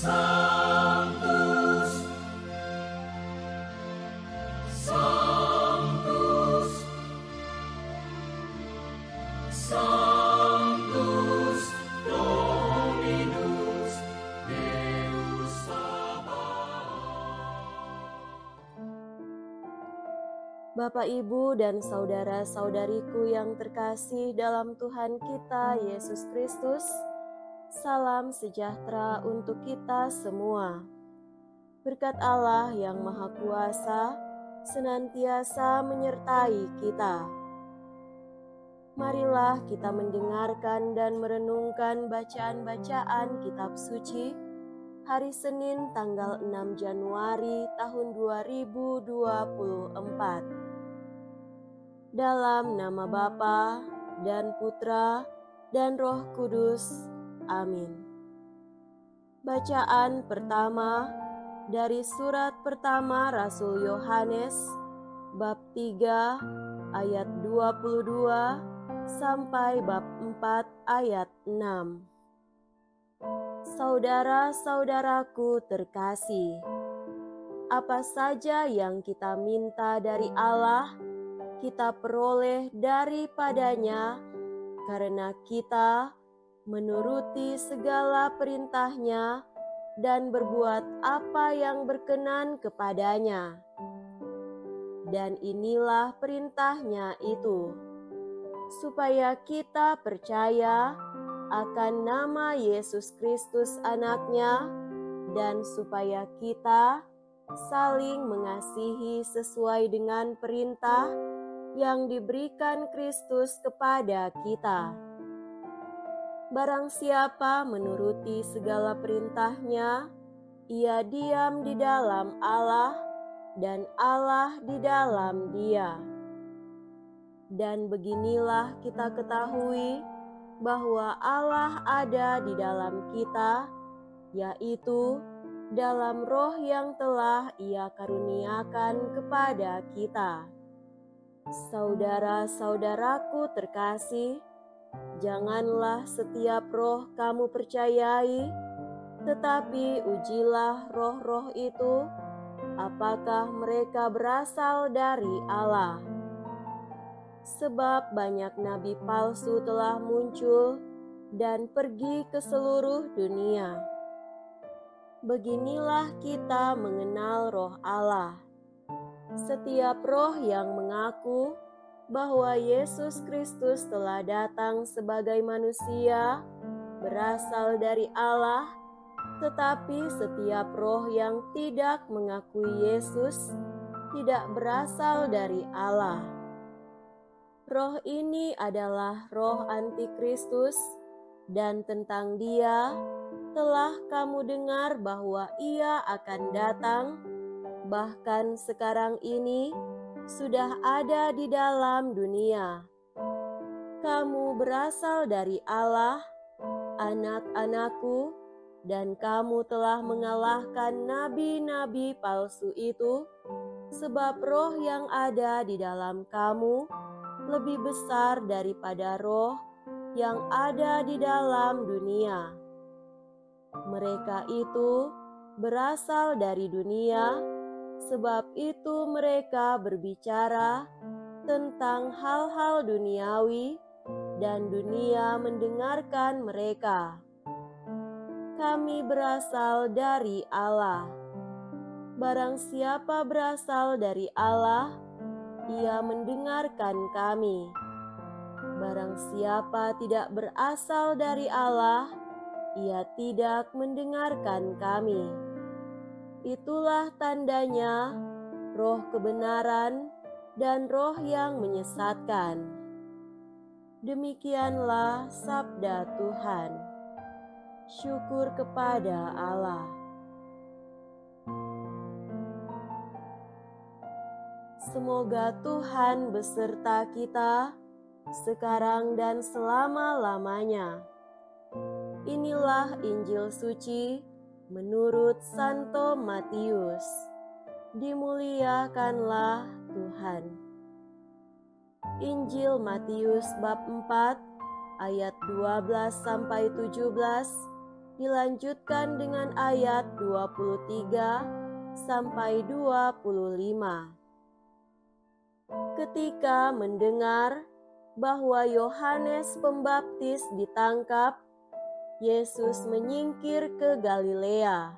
Sanctus, Sanctus, Sanctus Dominus Deus Sabaoth. Bapak, Ibu, dan saudara-saudariku yang terkasih dalam Tuhan kita Yesus Kristus, salam sejahtera untuk kita semua. Berkat Allah yang Maha Kuasa senantiasa menyertai kita. Marilah kita mendengarkan dan merenungkan bacaan-bacaan kitab suci hari Senin tanggal 6 Januari tahun 2024. Dalam nama Bapa dan Putra dan Roh Kudus. Amin. Bacaan pertama dari surat pertama Rasul Yohanes bab 3 ayat 22 sampai bab 4 ayat 6. Saudara-saudaraku terkasih, apa saja yang kita minta dari Allah, kita peroleh daripadanya karena kita menuruti segala perintahnya dan berbuat apa yang berkenan kepadanya. Dan inilah perintahnya itu, supaya kita percaya akan nama Yesus Kristus anaknya, dan supaya kita saling mengasihi sesuai dengan perintah yang diberikan Kristus kepada kita. Barang siapa menuruti segala perintahnya, ia diam di dalam Allah dan Allah di dalam dia. Dan beginilah kita ketahui bahwa Allah ada di dalam kita, yaitu dalam Roh yang telah Ia karuniakan kepada kita. Saudara-saudaraku terkasih, janganlah setiap roh kamu percayai, tetapi ujilah roh-roh itu, apakah mereka berasal dari Allah. Sebab banyak nabi palsu telah muncul dan pergi ke seluruh dunia. Beginilah kita mengenal Roh Allah. Setiap roh yang mengaku bahwa Yesus Kristus telah datang sebagai manusia berasal dari Allah, tetapi setiap roh yang tidak mengakui Yesus tidak berasal dari Allah. Roh ini adalah roh antikristus, dan tentang dia telah kamu dengar bahwa ia akan datang, bahkan sekarang ini sudah ada di dalam dunia. Kamu berasal dari Allah, anak-anakku, dan kamu telah mengalahkan nabi-nabi palsu itu, sebab roh yang ada di dalam kamu lebih besar daripada roh yang ada di dalam dunia. Mereka itu berasal dari dunia, sebab itu mereka berbicara tentang hal-hal duniawi dan dunia mendengarkan mereka. Kami berasal dari Allah. Barang siapa berasal dari Allah, ia mendengarkan kami. Barang siapa tidak berasal dari Allah, ia tidak mendengarkan kami. Itulah tandanya roh kebenaran dan roh yang menyesatkan. Demikianlah sabda Tuhan. Syukur kepada Allah. Semoga Tuhan beserta kita sekarang dan selama-lamanya. Inilah Injil suci menurut Santo Matius. Dimuliakanlah Tuhan. Injil Matius bab 4 ayat 12 sampai 17 Dilanjutkan dengan ayat 23 sampai 25. Ketika mendengar bahwa Yohanes Pembaptis ditangkap, Yesus menyingkir ke Galilea.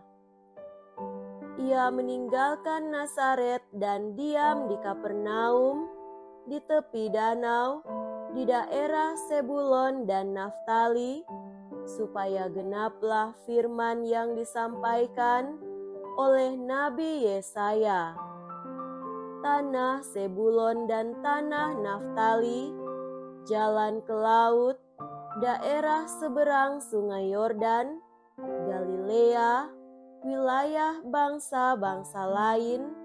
Ia meninggalkan Nazaret dan diam di Kapernaum, di tepi danau, di daerah Sebulon dan Naftali, supaya genaplah firman yang disampaikan oleh Nabi Yesaya. Tanah Sebulon dan tanah Naftali, jalan ke laut, daerah seberang Sungai Yordan, Galilea, wilayah bangsa-bangsa lain,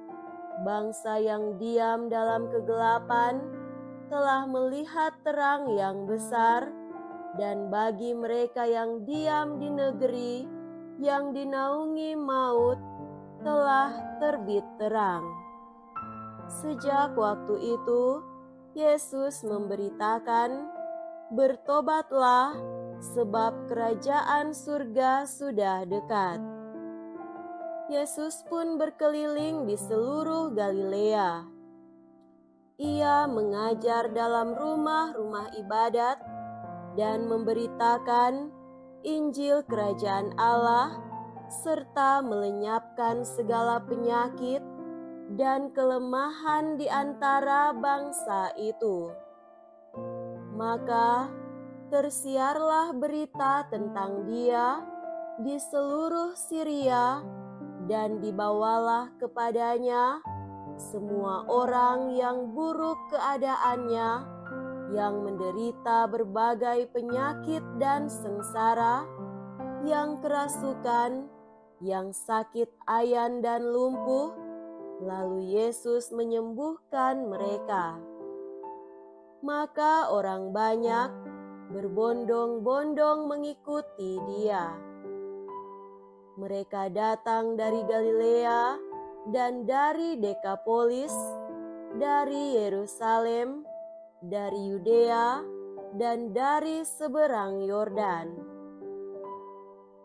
bangsa yang diam dalam kegelapan, telah melihat terang yang besar, dan bagi mereka yang diam di negeri yang dinaungi maut, telah terbit terang. Sejak waktu itu, Yesus memberitakan, "Bertobatlah, sebab kerajaan surga sudah dekat." Yesus pun berkeliling di seluruh Galilea. Ia mengajar dalam rumah-rumah ibadat dan memberitakan Injil Kerajaan Allah, serta melenyapkan segala penyakit dan kelemahan di antara bangsa itu. Maka tersiarlah berita tentang Dia di seluruh Syria, dan dibawalah kepadanya semua orang yang buruk keadaannya, yang menderita berbagai penyakit dan sengsara, yang kerasukan, yang sakit ayan dan lumpuh, lalu Yesus menyembuhkan mereka. Maka orang banyak berbondong-bondong mengikuti Dia. Mereka datang dari Galilea dan dari Dekapolis, dari Yerusalem, dari Yudea, dan dari seberang Yordan.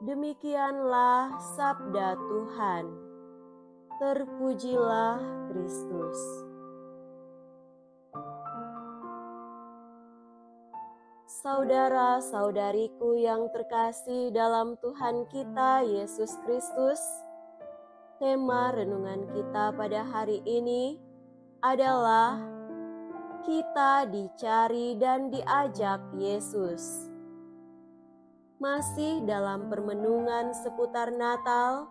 Demikianlah sabda Tuhan. Terpujilah Kristus. Saudara-saudariku yang terkasih dalam Tuhan kita Yesus Kristus, tema renungan kita pada hari ini adalah kita dicari dan diajak Yesus. Masih dalam permenungan seputar Natal,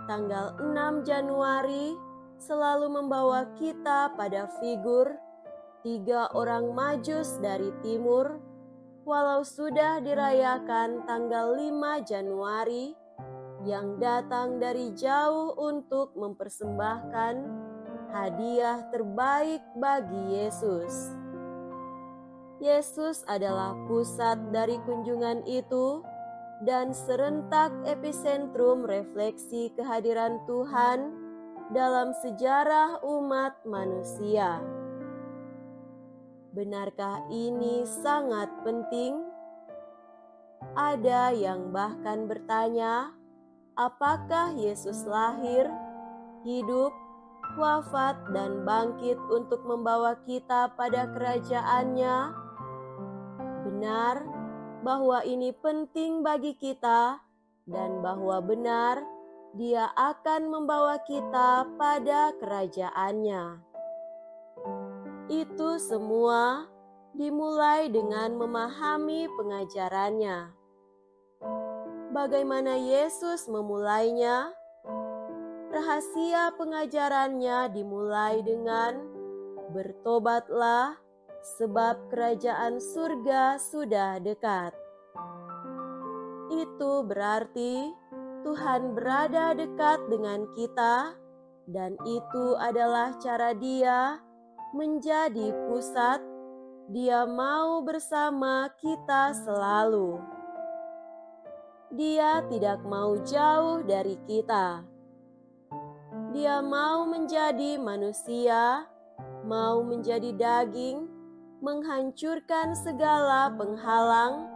tanggal 6 Januari selalu membawa kita pada figur 3 orang Majus dari timur. Walau sudah dirayakan tanggal 5 Januari, yang datang dari jauh untuk mempersembahkan hadiah terbaik bagi Yesus. Yesus adalah pusat dari kunjungan itu dan serentak epicentrum refleksi kehadiran Tuhan dalam sejarah umat manusia. Benarkah ini sangat penting? Ada yang bahkan bertanya, apakah Yesus lahir, hidup, wafat, dan bangkit untuk membawa kita pada kerajaannya? Benar bahwa ini penting bagi kita dan bahwa benar Dia akan membawa kita pada kerajaannya. Itu semua dimulai dengan memahami pengajarannya. Bagaimana Yesus memulainya? Rahasia pengajarannya dimulai dengan bertobatlah, sebab kerajaan surga sudah dekat. Itu berarti Tuhan berada dekat dengan kita, dan itu adalah cara Dia menjadi pusat. Dia mau bersama kita selalu. Dia tidak mau jauh dari kita. Dia mau menjadi manusia, mau menjadi daging, menghancurkan segala penghalang,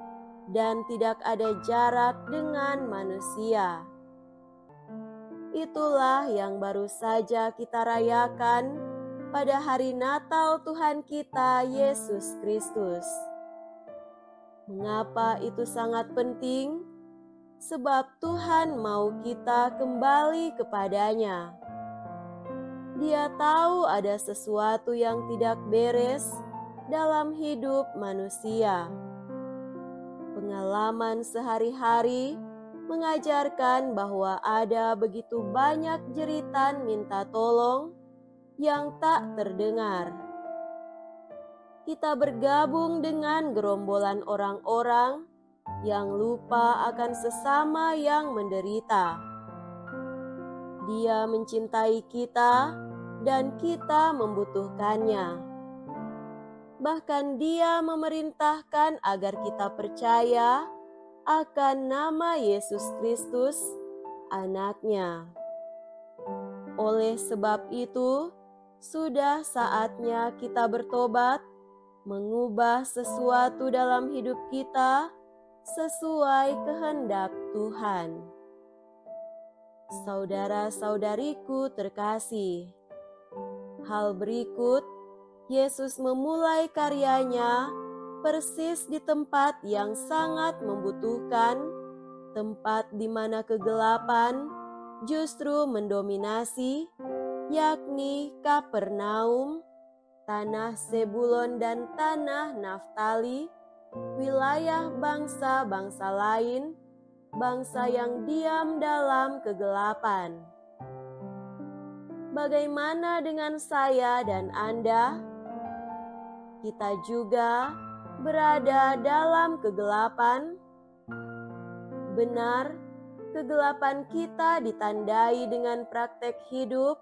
dan tidak ada jarak dengan manusia. Itulah yang baru saja kita rayakan pada hari Natal Tuhan kita Yesus Kristus. Mengapa itu sangat penting? Sebab Tuhan mau kita kembali kepadanya. Dia tahu ada sesuatu yang tidak beres dalam hidup manusia. Pengalaman sehari-hari mengajarkan bahwa ada begitu banyak jeritan minta tolong yang tak terdengar. Kita bergabung dengan gerombolan orang-orang yang lupa akan sesama yang menderita. Dia mencintai kita dan kita membutuhkannya. Bahkan Dia memerintahkan agar kita percaya akan nama Yesus Kristus, Anak-Nya. Oleh sebab itu, sudah saatnya kita bertobat, mengubah sesuatu dalam hidup kita sesuai kehendak Tuhan. Saudara-saudariku terkasih, hal berikut, Yesus memulai karyanya persis di tempat yang sangat membutuhkan, tempat di mana kegelapan justru mendominasi, yakni Kapernaum, tanah Zebulon dan tanah Naftali, wilayah bangsa-bangsa lain, bangsa yang diam dalam kegelapan. Bagaimana dengan saya dan Anda? Kita juga berada dalam kegelapan. Benar, kegelapan kita ditandai dengan praktek hidup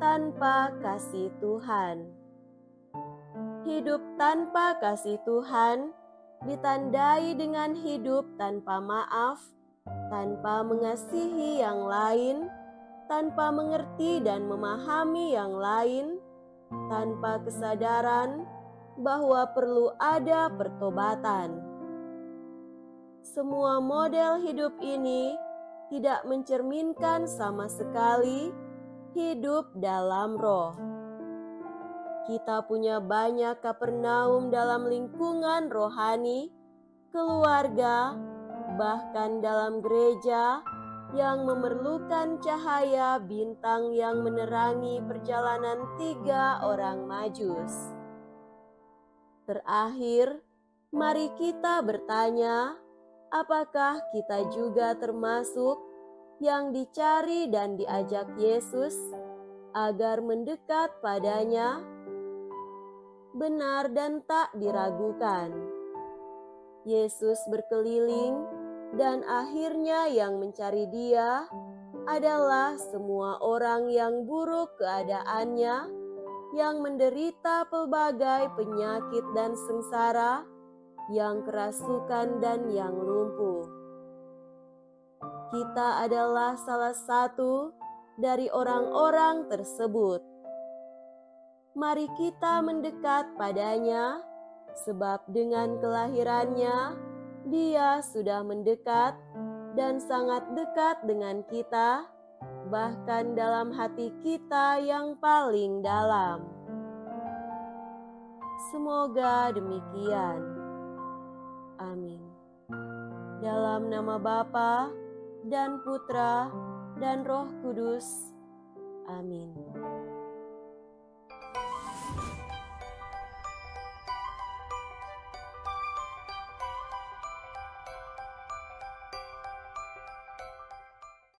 tanpa kasih Tuhan. Hidup tanpa kasih Tuhan ditandai dengan hidup tanpa maaf, tanpa mengasihi yang lain, tanpa mengerti dan memahami yang lain, tanpa kesadaran bahwa perlu ada pertobatan. Semua model hidup ini tidak mencerminkan sama sekali hidup dalam roh. Kita punya banyak Kapernaum dalam lingkungan rohani, keluarga, bahkan dalam gereja yang memerlukan cahaya bintang yang menerangi perjalanan 3 orang Majus. Terakhir, mari kita bertanya, apakah kita juga termasuk yang dicari dan diajak Yesus agar mendekat padanya? Benar dan tak diragukan. Yesus berkeliling dan akhirnya yang mencari Dia adalah semua orang yang buruk keadaannya, yang menderita pelbagai penyakit dan sengsara, yang kerasukan dan yang lumpuh. Kita adalah salah satu dari orang-orang tersebut. Mari kita mendekat padanya, sebab dengan kelahirannya, Dia sudah mendekat dan sangat dekat dengan kita, bahkan dalam hati kita yang paling dalam. Semoga demikian. Amin. Dalam nama Bapa dan Putra dan Roh Kudus. Amin.